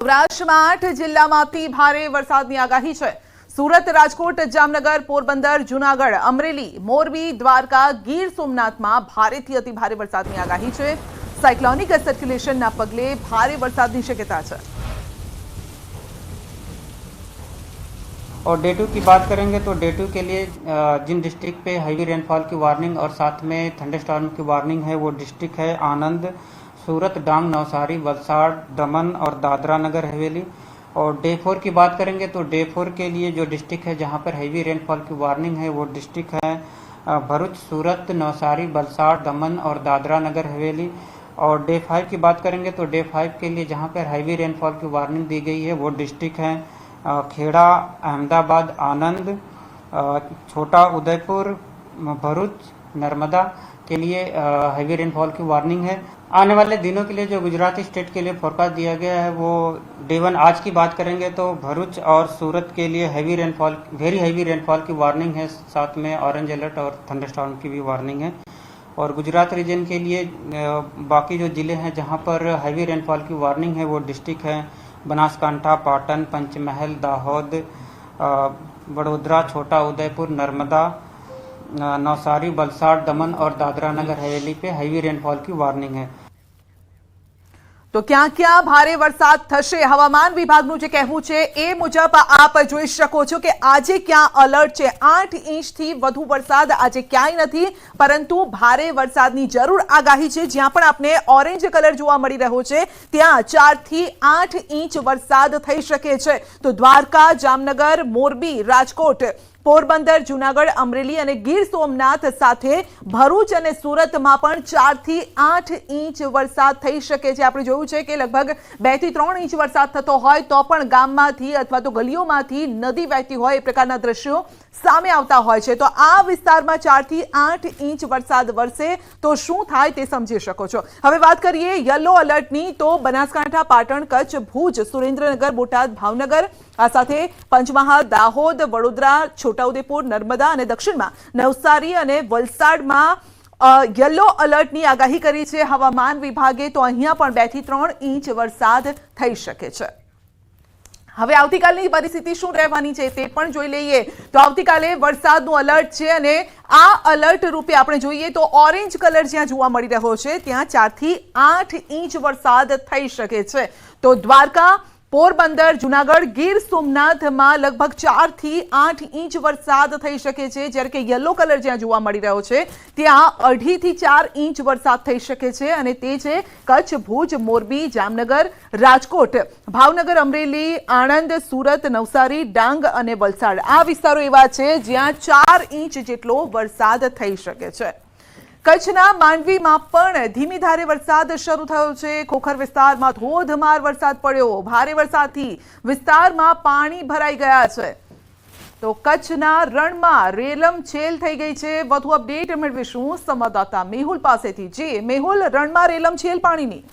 સૌરાષ્ટ્રમાં 8 જિલ્લામાંથી ભારે વરસાદની આગાહી છે। સુરત, રાજકોટ, જામનગર, પોરબંદર, જૂનાગઢ, અમરેલી, મોરબી, દ્વારકા, ગીર સોમનાથમાં ભારેથી અતિ ભારે વરસાદની આગાહી છે। સાયક્લોનિક સર્ક્યુલેશનના પગલે ભારે વરસાદની શક્યતા છે। और डे 2 की बात करेंगे तो डे 2 के लिए जिन डिस्ट्रिक्ट पे हैवी रेनफॉल की वार्निंग और साथ में थंडरस्टॉर्म की वार्निंग है वो डिस्ट्रिक्ट है आनंद, सूरत, डांग, नवसारी, वलसाड़, दमन और दादरा नगर हवेली। और डे 4 की बात करेंगे तो डे 4 के लिए जो डिस्ट्रिक्ट है जहां पर हैवी रेनफॉल की वार्निंग है वो डिस्ट्रिक्ट है भरूच, सूरत, नवसारी, वलसाड़, दमन और दादरा नगर हवेली। और डे 5 की बात करेंगे तो डे 5 के लिए जहां पर हैवी रेनफॉल की वार्निंग दी गई है वो डिस्ट्रिक्ट है खेड़ा, अहमदाबाद, आनंद, छोटा उदयपुर, भरूच, नर्मदा के लिए हैवी रेनफॉल की वार्निंग है। आने वाले दिनों के लिए जो गुजरात स्टेट के लिए फोरकास्ट दिया गया है वो डे 1 आज की बात करेंगे तो भरूच और सूरत के लिए heavy rainfall, very heavy rainfall की वार्निंग है, साथ में ऑरेंज अलर्ट और थंडरस्टॉर्म की भी वार्निंग है। और गुजरात रीजन के लिए बाकी जो जिले हैं जहां पर हैवी रेनफॉल की वार्निंग है वो डिस्ट्रिक्ट है बनासकांठा, पाटन, पंचमहल, दाहोद, वडोदरा, छोटा उदयपुर, नर्मदा, नवसारी, वलसाड़, दमन और दादरा नगर हवेली पे हैवी रेनफॉल की वार्निंग है। तो क्या क्या भारे वरसाद थशे हवामान विभागનું જે કહેવું છે એ મુજબ આપ જોઈ શકો છો કે આજે ક્યાં અલર્ટ છે। 8 ઇંચથી વધુ વરસાદ આજે ક્યાંય નથી, પરંતુ ભારે વરસાદની જરૂર આગાહી છે। જ્યાં પણ આપને ઓરેન્જ કલર જોવા મળી રહ્યો છે ત્યાં 4 થી 8 ઇંચ વરસાદ થઈ શકે છે। તો દ્વારકા, જામનગર, મોરબી, રાજકોટ, પોરબંદર, જૂનાગઢ, અમરેલી અને ગીર સોમનાથ સાથે ભરૂચ અને સુરતમાં પણ 4 થી 8 ઇંચ વરસાદ થઈ શકે છે। આપણે જોયું છે કે લગભગ 2 થી 3 ઇંચ વરસાદ થતો હોય તો પણ ગામમાંથી અથવા તો ગલીઓમાંથી નદી વહેતી હોય એ પ્રકારના દ્રશ્યો સામે આવતા હોય છે। તો આ વિસ્તારમાં 4 થી 8 ઇંચ વરસાદ વરસે તો શું થાય તે સમજી શકો છો। હવે વાત કરીએ યલો એલર્ટની તો બનાસકાંઠા, પાટણ, કચ્છ, ભુજ, સુરેન્દ્રનગર, બોટાદ, ભાવનગર, આ સાથે પંચમહાલ, દાહોદ, વડોદરા, છોટાઉદેપુર, નર્મदा અને દક્ષિણમાં નવસારી અને વલસાડમાં યલો એલર્ટની આગાહી કરી છે હવામાન વિભાગે। તો અહીંયા પણ 2 થી 3 ઇંચ વરસાદ થઈ શકે છે। હવે આવતીકાલની પરિસ્થિતિ શું રહેવાની છે તે પણ જોઈ લઈએ। તો આવતીકાલે વરસાદનું એલર્ટ છે અને આ એલર્ટ રૂપે આપણે જોઈએ તો ઓરેન્જ કલર જ્યાં જોવા મળી રહ્યો છે ત્યાં 4 થી 8 ઇંચ વરસાદ થઈ શકે છે। તો દ્વારકા, પોરબંદર, જૂનાગઢ, ગીર સોમનાથમાં લગભગ 4 થી 8 ઇંચ વરસાદ થઈ શકે છે, જ્યારે કે યલો કલર જ્યાં જોવા મળી રહ્યો છે ત્યાં 2.5 થી 4 ઇંચ વરસાદ થઈ શકે છે અને તે છે કચ્છ, ભુજ, મોરબી, જામનગર, રાજકોટ, ભાવનગર, અમરેલી, આણંદ, સુરત, નવસારી, ડાંગ અને વલસાડ। આ વિસ્તારો એવા છે જ્યાં 4 ઇંચ જેટલો વરસાદ થઈ શકે છે। કચ્છના માંડવીમાં પણ ધીમી ધારે વરસાદ શરૂ થયો છે। ખોખર વિસ્તારમાં ધોધમાર વરસાદ પડ્યો। ભારે વરસાદથી વિસ્તારમાં પાણી ભરાઈ ગયા છે। તો કચ્છના રણમાં રેલમછેલ થઈ ગઈ છે। વધુ અપડેટ મેળવીશું સંવાદદાતા મેહુલ પાસેથી। જી મેહુલ, રણમાં રેલમછેલ પાણીની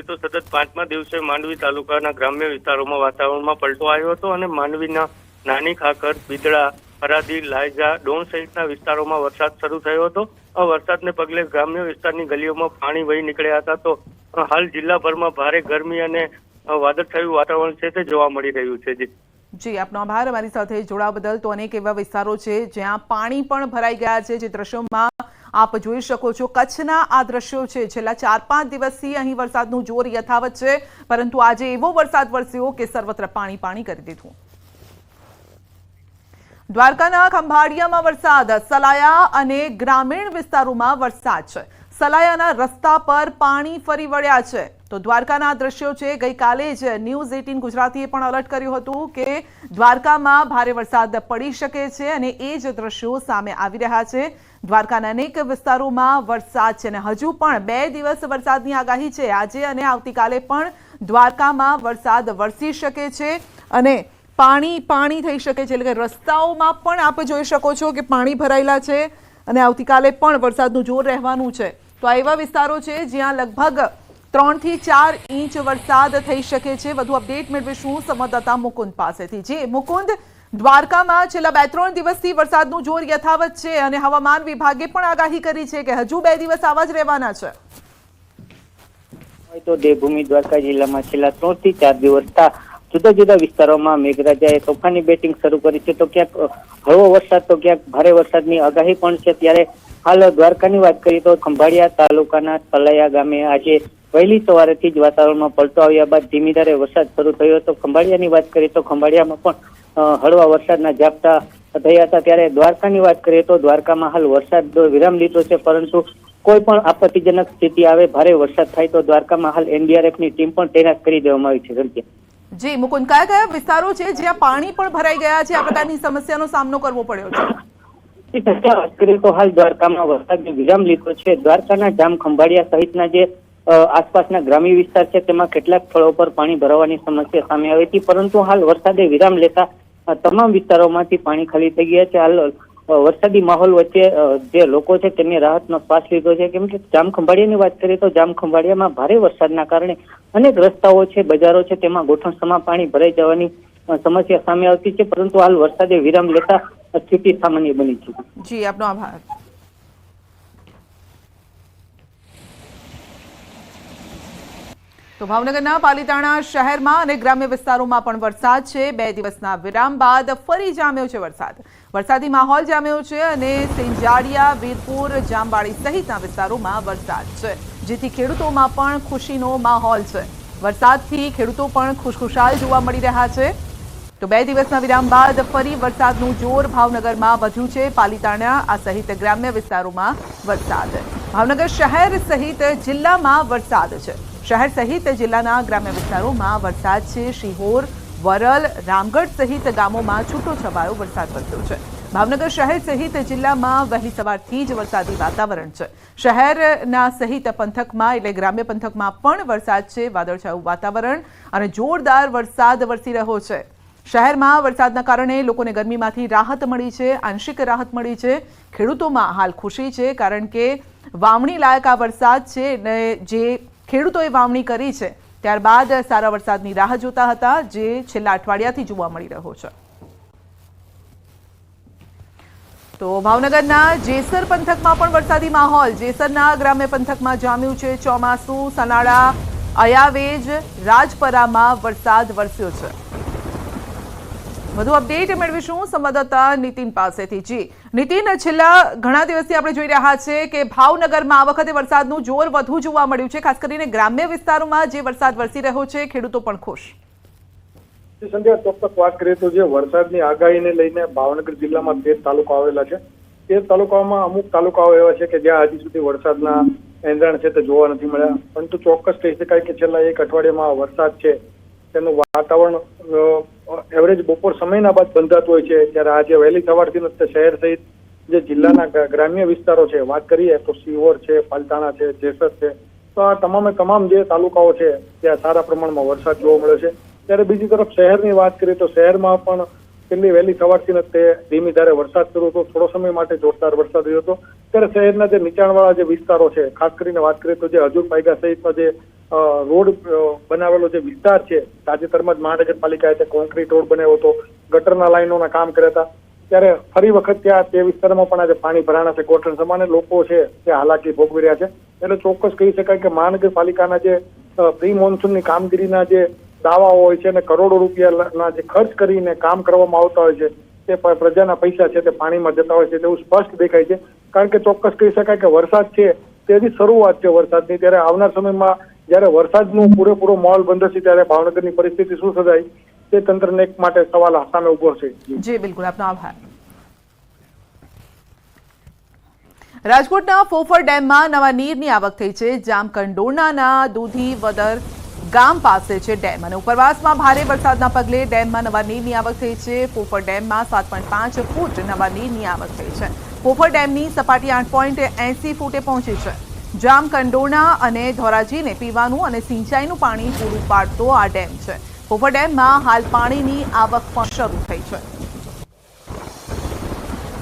તો સતત 5મા દિવસે માંડવી તાલુકાના ગ્રામ્ય વિસ્તારોમાં વાતાવરણમાં પલટો આવ્યો હતો અને માંડવીના નાની ખાખર, બિદડા, હરાદી, લાયજા, ડોણ સહિતના વિસ્તારોમાં વરસાદ શરૂ થયો હતો। આ વરસાદને પગલે ગ્રામ્ય વિસ્તારની ગલીઓમાં પાણી વહી નીકળ્યા હતા। તો હાલ જિલ્લાભરમાં ભારે ગરમી અને વાદળછાયું વાતાવરણ છે તે જોવા મળી રહ્યું છે। જી આપનો આભાર અમારી સાથે જોડાવા બદલ। તો અનેક એવા વિસ્તારો છે જ્યાં પાણી પણ ભરાઈ ગયા છે, જે દ્રશ્યોમાં આપ જોઈ શકો છો। કચ્છના આ દ્રશ્યો છે। છેલ્લા 4-5 દિવસથી અહીં વરસાદનું જોર યથાવત છે, પરંતુ આજે એવો વરસાદ વરસ્યો કે સર્વત્ર પાણી પાણી કરી દીધું। દ્વારકાના ખંભાળિયામાં વરસાદ, સલાયા અને ગ્રામીણ વિસ્તારોમાં વરસાદ છે। સલાયાના રસ્તા પર પાણી ફરી વળ્યા છે। તો દ્વારકાના દ્રશ્યો છે। ગઈકાલે જ ન્યૂઝ 18 ગુજરાતીએ પણ અલર્ટ કર્યું હતું કે દ્વારકામાં ભારે વરસાદ પડી શકે છે અને એ જ દ્રશ્યો સામે આવી રહ્યા છે। દ્વારકાના અનેક વિસ્તારોમાં વરસાદ છે અને હજુ પણ 2 દિવસ વરસાદની આગાહી છે। આજે અને આવતીકાલે પણ દ્વારકામાં વરસાદ વરસી શકે છે અને પાણી પાણી થઈ શકે છે। એટલે કે રસ્તાઓમાં પણ આપ જોઈ શકો છો કે પાણી ભરાયેલા છે અને આવતીકાલે પણ વરસાદનું જોર રહેવાનું છે। તો આ એવા વિસ્તારો છે જ્યાં લગભગ 3 થી 4 ઇંચ વરસાદ થઈ શકે છે। વધુ અપડેટ મેળવીશું સંવાદદાતા મુકુંદ પાસેથી। જી મુકુંદ, દ્વારકામાં છેલ્લા 2-3 દિવસથી વરસાદનું જોર યથાવત છે અને હવામાન વિભાગે પણ આગાહી કરી છે કે હજુ 2 દિવસ આવા જ રહેવાના છે। તો દેવભૂમિ દ્વારકા જિલ્લામાં છેલ્લા 3 થી 4 દિવસથી જુદા જુદા વિસ્તારોમાં મેઘરાજાએ તોફાની બેટિંગ શરૂ કરી છે. તો ક્યાંક હળવો વરસાદ તો ક્યાંક ભારે વરસાદની આગાહી પણ છે. ત્યારે હાલ દ્વારકાની વાત કરીએ તો ખંભાળિયા તાલુકાના તલૈયા ગામે આજે વહેલી સવારેથી જ વાતાવરણમાં પલટો આવ્યા બાદ ધીમી ધારે વરસાદ શરૂ થયો હતો. ખંભાળિયાની વાત કરીએ તો ખંભાળિયામાં પણ હળવા વરસાદના ઝાપટા થયા હતા. ત્યારે દ્વારકાની વાત કરીએ તો દ્વારકામાં હાલ વરસાદ વિરામ લીધો છે, પરંતુ કોઈ પણ આપત્તિજનક સ્થિતિ આવે, ભારે વરસાદ થાય તો દ્વારકામાં હાલ એનડીઆરએફની ટીમ પણ તૈનાત કરી દેવામાં આવી છે. જી મુકુંદ, કયા કયા વિસ્તારો છે જ્યાં પાણી પણ ભરાઈ ગયા છે, આ પ્રકારની સમસ્યાનો સામનો કરવો પડ્યો છે? વાત કરીએ તો હાલ દ્વારકામાં વરસાદનો વિરામ લીધો છે. દ્વારકાના જામ ખંભાળિયા સહિતના જે આસપાસના ગ્રામ્ય વિસ્તાર છે તેમાં કેટલાક સ્થળો પર પાણી ભરાવાની સમસ્યા સામે આવી હતી, પરંતુ હાલ વરસાદે વિરામ લેતા તમામ વિસ્તારોમાંથી પાણી ખાલી થઈ ગયા છે. હાલ વરસાદી માહોલ વચ્ચે જે લોકો છે તેમને રાહતનો શ્વાસ લીધો છે, કેમ કે જામ ખંભાળિયાની વાત કરીએ તો જામ ખંભાળિયામાં ભારે વરસાદના કારણે અનેક રસ્તાઓ છે, બજારો છે, તેમાં ગોઠણસમાં પાણી ભરાઈ જવાની સમસ્યા સામે આવતી છે, પરંતુ હાલ વરસાદે વિરામ લેતા સ્થિતિ સામાન્ય બની છે. જી આપનો આભાર. તો ભાવનગરના પાલીતાણા શહેરમાં અને ગ્રામ્ય વિસ્તારોમાં પણ વરસાદ છે. 2 દિવસના વિરામ બાદ ફરી જામ્યો છે વરસાદ. વરસાદી માહોલ જામ્યો છે અને સેંજાડિયા, વીરપુર, જામવાડી સહિતના વિસ્તારોમાં વરસાદ છે, જેથી ખેડૂતોમાં પણ ખુશીનો માહોલ છે. વરસાદથી ખેડૂતો પણ ખુશખુશાલ જોવા મળી રહ્યા છે. તો 2 દિવસના વિરામ બાદ ફરી વરસાદનું જોર ભાવનગરમાં વધ્યું છે. પાલીતાણા આ સહિત ગ્રામ્ય વિસ્તારોમાં વરસાદ. ભાવનગર શહેર સહિત જિલ્લામાં વરસાદ છે. શહેર સહિત જિલ્લાના ગ્રામ્ય વિસ્તારોમાં વરસાદ છે. શિહોર, વરલ, રામગઢ સહિત ગામોમાં છૂટો છવાયો વરસાદ વરસ્યો છે. ભાવનગર શહેર સહિત જિલ્લામાં વહેલી સવારથી જ વરસાદી વાતાવરણ છે. શહેરના સહિત પંથકમાં એટલે ગ્રામ્ય પંથકમાં પણ વરસાદ છે. વાદળછાયું વાતાવરણ અને જોરદાર વરસાદ વરસી રહ્યો છે. શહેરમાં વરસાદના કારણે લોકોને ગરમીમાંથી રાહત મળી છે, આંશિક રાહત મળી છે. ખેડૂતોમાં હાલ ખુશી છે, કારણ કે વાવણી લાયક આ વરસાદ છે અને જે ખેડૂતોએ વાવણી કરી છે ત્યારબાદ સારા વરસાદની રાહ જોતા હતા, જે છેલ્લા અઠવાડિયાથી જોવા મળી રહ્યો છે. તો ભાવનગરના જેસર પંથકમાં પણ વરસાદી માહોલ. જેસરના ગ્રામ્ય પંથકમાં જામ્યું છે ચોમાસું. સનાળા, અયાવેજ, રાજપરામાં વરસાદ વરસ્યો છે. વધુ અપડેટ મેળવીશું સંવાદદાતા નીતિન પાસેથી. જી નીતિન, છેલ્લા ઘણા દિવસથી આપણે જોઈ રહ્યા છે કે ભાવનગરમાં આ વખતે વરસાદનું જોર વધુ જોવા મળ્યું છે. ખાસ કરીને ગ્રામ્ય વિસ્તારોમાં જે વરસાદ વરસી રહ્યો છે, ખેડૂતો પણ ખુશ. સંધ્યા, ચોક્કસ વાત કરીએ તો જે વરસાદની આગાહીને લઈને ભાવનગર જિલ્લામાં 13 તાલુકા આવેલા છે. 13 તાલુકાઓમાં અમુક તાલુકાઓ એવા છે કે જ્યાં હજી સુધી વરસાદના એંધાણ છે તે જોવા નથી મળ્યા, પરંતુ ચોક્કસ કહી શકાય કે છેલ્લા 1 અઠવાડિયામાં વરસાદ છે તેનું વાતાવરણ એવરેજ બપોર સમયના બાદ બંધાતું હોય છે. ત્યારે આજે વહેલી સવારથી શહેર સહિત જે જિલ્લાના ગ્રામ્ય વિસ્તારો છે, વાત કરીએ તો શિહોર છે, પાલીતાણા છે, જેસર છે, તો આ તમામે તમામ જે તાલુકાઓ છે ત્યાં સારા પ્રમાણમાં વરસાદ જોવા મળ્યો છે. ત્યારે બીજી તરફ શહેરની વાત કરીએ તો શહેરમાં પણ છેલ્લી વહેલી સવારથી તે ધીમી ધારે વરસાદ શરૂ હતો. થોડો સમય માટે જોરદાર વરસાદ રહ્યો હતો. ત્યારે શહેરના જે નીચાણવાળા જે વિસ્તારો છે, ખાસ કરીને વાત કરીએ તો જે હજુર પાયગા સહિતનો જે રોડ બનાવેલો જે વિસ્તાર છે, તાજેતરમાં જ મહાનગરપાલિકાએ કોન્ક્રીટ રોડ બનાવ્યો હતો, ગટરના લાઈનોના કામ કર્યા હતા. ત્યારે ફરી વખત ત્યાં તે વિસ્તારમાં પણ આજે પાણી ભરાણા છે. ગોઠણ સમાને લોકો છે તે હાલાકી ભોગવી રહ્યા છે. એટલે ચોક્કસ કહી શકાય કે મહાનગરપાલિકાના જે પ્રી મોન્સૂનની કામગીરીના જે દાવાઓ હોય છે અને કરોડો રૂપિયાના જે ખર્ચ કરીને કામ કરવામાં આવતા હોય છે, તે પ્રજાના પૈસા છે તે પાણીમાં જતા હોય છે તેવું સ્પષ્ટ દેખાય છે. કારણ કે ચોક્કસ કહી શકાય કે વરસાદ છે તેની શરૂઆત છે વરસાદની. ત્યારે આવનાર સમયમાં જ્યારે વરસાદનો પૂરેપૂરો માહોલ બંધશે ત્યારે ભાવનગરની પરિસ્થિતિ શું સર્જાય તે તંત્રને એક માટે સવાલ સામે ઉભો છે. જી બિલકુલ, આપનો આભાર. રાજકોટના ફોફર ડેમમાં નવા નીરની આવક થઈ છે. જામકંડોરણાના દૂધીવદર ગામ પાસે છે ડેમ અને ઉપરવાસમાં ભારે વરસાદના પગલે ડેમમાં નવા નીરની આવક થઈ છે. ફોફર ડેમમાં 7.5 ફૂટ નવા નીરની આવક થઈ છે. ફોફર ડેમની સપાટી 8.80 ફૂટે પહોંચી છે. જામકંડોરણા અને ધોરાજીને પીવાનું અને સિંચાઈનું પાણી પૂરું પાડતો આ ડેમ છે. ફોફર ડેમમાં હાલ પાણીની આવક પણ શરૂ થઈ છે.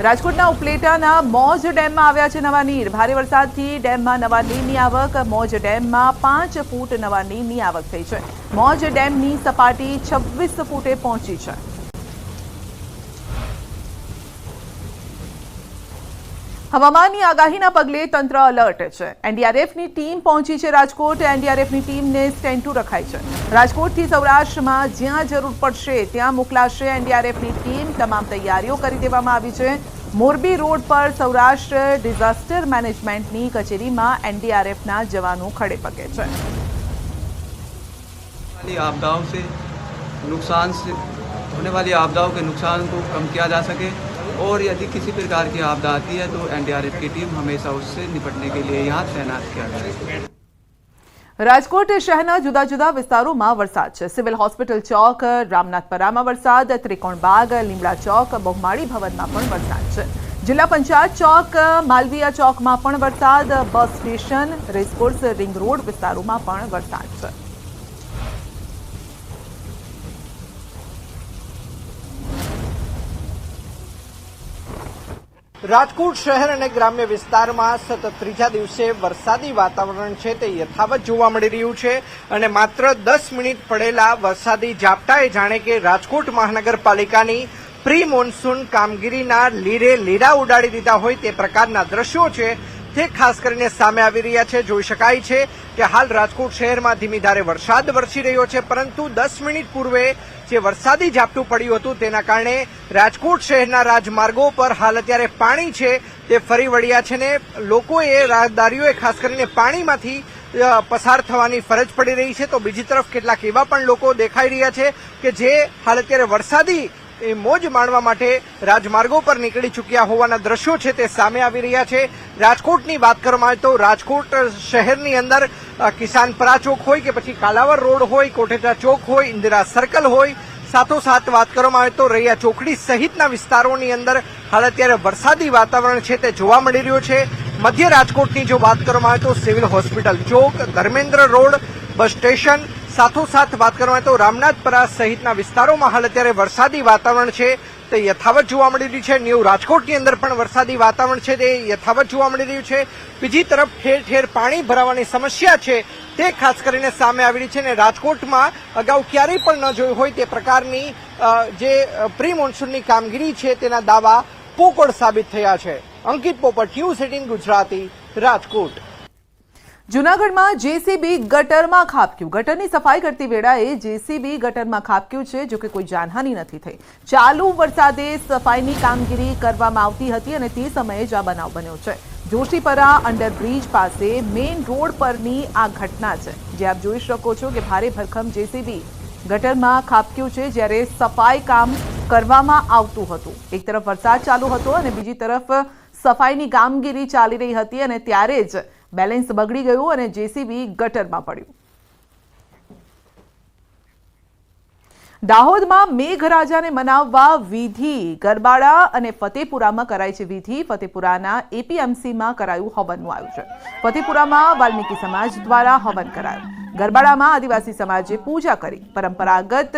રાજકોટના ઉપલેટાના મોજ ડેમમાં આવ્યા છે નવા નીર. ભારે વરસાદથી ડેમમાં નવા નીરની આવક. મોજ ડેમમાં 5 ફૂટ નવા નીરની આવક થઈ છે. મોજ ડેમની સપાટી 26 ફૂટે પહોંચી છે. હવામાનની આગાહીના પગલે તંત્ર એલર્ટ છે. એનડીઆરએફની ટીમ પહોંચી છે રાજકોટ. એનડીઆરએફની ટીમને સ્ટેન્ડ ટુ રખાઈ છે. રાજકોટથી સૌરાષ્ટ્રમાં જ્યાં જરૂર પડશે ત્યાં મોકલાશે એનડીઆરએફની ટીમ. તમામ તૈયારીઓ કરી દેવામાં આવી છે. મોરબી રોડ પર સૌરાષ્ટ્ર ડિઝાસ્ટર મેનેજમેન્ટની કચેરીમાં એનડીઆરએફના જવાનો ખડે પગે છે. आपदाओं से नुकसान से होने वाली आपदाओं के नुकसान को कम किया जा सके और यदि किसी प्रकार की आपदा आती है तो एनडीआरएफ की टीम हमेशा उससे निपटने के लिए यहाँ तैनात किया गया है. રાજકોટ શહેરના જુદા જુદા વિસ્તારોમાં વરસાદ છે. સિવિલ હોસ્પિટલ ચોક, રામનાથપરામાં વરસાદ, ત્રિકોણબાગ, લીમડા ચોક, બહુમાળી ભવનમાં પણ વરસાદ છે. જિલ્લા પંચાયત ચોક, માલવીયા ચોકમાં પણ વરસાદ, bus station, racecourse, ring road વિસ્તારોમાં પણ વરસાદ છે. રાજકોટ શહેર અને ગ્રામ્ય વિસ્તારમાં સતત ત્રીજા દિવસે વરસાદી વાતાવરણ છે તે યથાવત જોવા મળી રહ્યું છે અને માત્ર 10 મિનિટ પડેલા વરસાદી ઝાપટાએ જાણે કે રાજકોટ મહાનગરપાલિકાની પ્રી મોન્સૂન કામગીરીના લીરે લીરા ઉડાડી દીધા હોય તે પ્રકારના દ્રશ્યો છે તે ખાસ કરીને સામે આવી રહ્યા છે. જોઈ શકાય છે કે હાલ રાજકોટ શહેરમાં ધીમી ધારે વરસાદ વરસી રહ્યો છે, પરંતુ 10 મિનિટ પૂર્વે જે વરસાદી ઝાપટું પડ્યું હતું તેના કારણે રાજકોટ શહેરના રાજમાર્ગો પર હાલ અત્યારે પાણી છે તે ફરી વળ્યા છે ને લોકોએ, રાહદારીઓએ ખાસ કરીને પાણીમાંથી પસાર થવાની ફરજ પડી રહી છે. તો બીજી તરફ કેટલાક એવા પણ લોકો દેખાઈ રહ્યા છે કે જે હાલ અત્યારે વરસાદી મોજ માણવા માટે રાજમાર્ગો પર નીકળી ચૂક્યા હોવાના દ્રશ્યો છે તે સામે આવી રહ્યા છે. રાજકોટની વાત કરવામાં આવે તો રાજકોટ શહેરની અંદર કિસાનપરા ચોક હોય કે પછી કાલાવર રોડ હોય, કોઠેચા ચોક હોય, ઇન્દિરા સર્કલ હોય, સાથોસાથ વાત કરવામાં આવે તો રૈયા ચોકડી સહિતના વિસ્તારોની અંદર હાલ અત્યારે વરસાદી વાતાવરણ છે તે જોવા મળી રહ્યું છે. મધ્ય રાજકોટની જો વાત કરવામાં આવે તો સિવિલ હોસ્પિટલ ચોક, ધર્મેન્દ્ર રોડ, બસ સ્ટેશન, સાથોસાથ વાત કરવામાં આવે તો રામનાથપરા સહિતના વિસ્તારોમાં હાલ અત્યારે વરસાદી વાતાવરણ છે તે યથાવત જોવા મળી રહ્યું છે. ન્યૂ રાજકોટની અંદર પણ વરસાદી વાતાવરણ છે તે યથાવત જોવા મળી રહ્યું છે. બીજી તરફ ઠેર ઠેર પાણી ભરાવાની સમસ્યા છે તે ખાસ કરીને સામે આવી રહી છે અને રાજકોટમાં અગાઉ ક્યારેય પણ ન જોઈ હોય તે પ્રકારની જે પ્રી મોન્સૂનની કામગીરી છે તેના દાવા પોકળ સાબિત થયા છે. અંકિત પોપટ, ન્યૂઝ 18 ગુજરાતી, રાજકોટ. જૂનાગઢમાં જેસીબી ગટરમાં ખાબક્યું. ગટરની સફાઈ કરતી વેળાએ જેસીબી ગટરમાં ખાબક્યું છે, જો કે કોઈ જાનહાનિ નથી થઈ. ચાલુ વરસાદે સફાઈની કામગીરી કરવામાં આવતી હતી અને તે સમયે જ આ બનાવ બન્યો છે. જોશીપરા અંડરબ્રિજ પાસે મેઇન રોડ પરની આ ઘટના છે, જે આપ જોઈ શકો છો કે ભારે ભરખમ જેસીબી ગટરમાં ખાબક્યું છે જ્યારે સફાઈ કામ કરવામાં આવતું હતું. એક તરફ વરસાદ ચાલુ હતો અને બીજી તરફ સફાઈની કામગીરી ચાલી રહી હતી અને ત્યારે જ બેલેન્સ બગડી ગયું અને જેસીબી ગટરમાં પડ્યું. દાહોદમાં મેઘરાજાને મનાવવા વિધિ ગરબાડા અને ફતેપુરામાં કરાઈ છે વિધિ. ફતેપુરાના એપીએમસીમાં કરાયું હવનનું આયોજન. ફતેપુરામાં વાલ્મીકી સમાજ દ્વારા હવન કરાયું. ગરબાડામાં આદિવાસી સમાજે પૂજા કરી. પરંપરાગત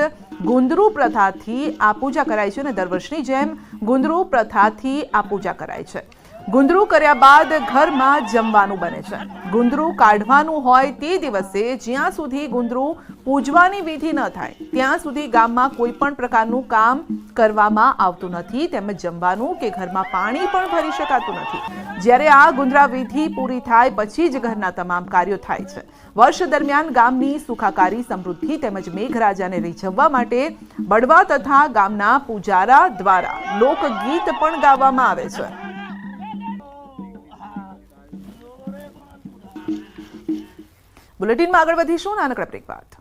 ગુંદરુ પ્રથાથી આ પૂજા કરાય છે અને દર વર્ષની જેમ ગુંદરુ પ્રથાથી આ પૂજા કરાય છે. ગુંદરુ કર્યા બાદ ઘરમાં જમવાનું બને છે. ગુંદરુ કાઢવાનું હોય તે દિવસે જ્યાં સુધી ગુંદરુ પૂજવાની વિધિ ન થાય ત્યાં સુધી ગામમાં કોઈ પણ પ્રકારનું કામ કરવામાં આવતું નથી, તેમજ જમવાનું કે ઘરમાં પાણી પણ ભરી શકાતું નથી. જ્યારે આ ગુંદરા વિધિ પૂરી થાય પછી જ ઘરના તમામ કાર્યો થાય છે. વર્ષ દરમિયાન ગામની સુખાકારી, સમૃદ્ધિ તેમજ મેઘરાજાને રીઝવવા માટે બળવા તથા ગામના પૂજારા દ્વારા લોકગીત પણ ગાવામાં આવે છે. બુલેટિનમાં આગળ વધીશું નાનકડા બ્રેક બાદ.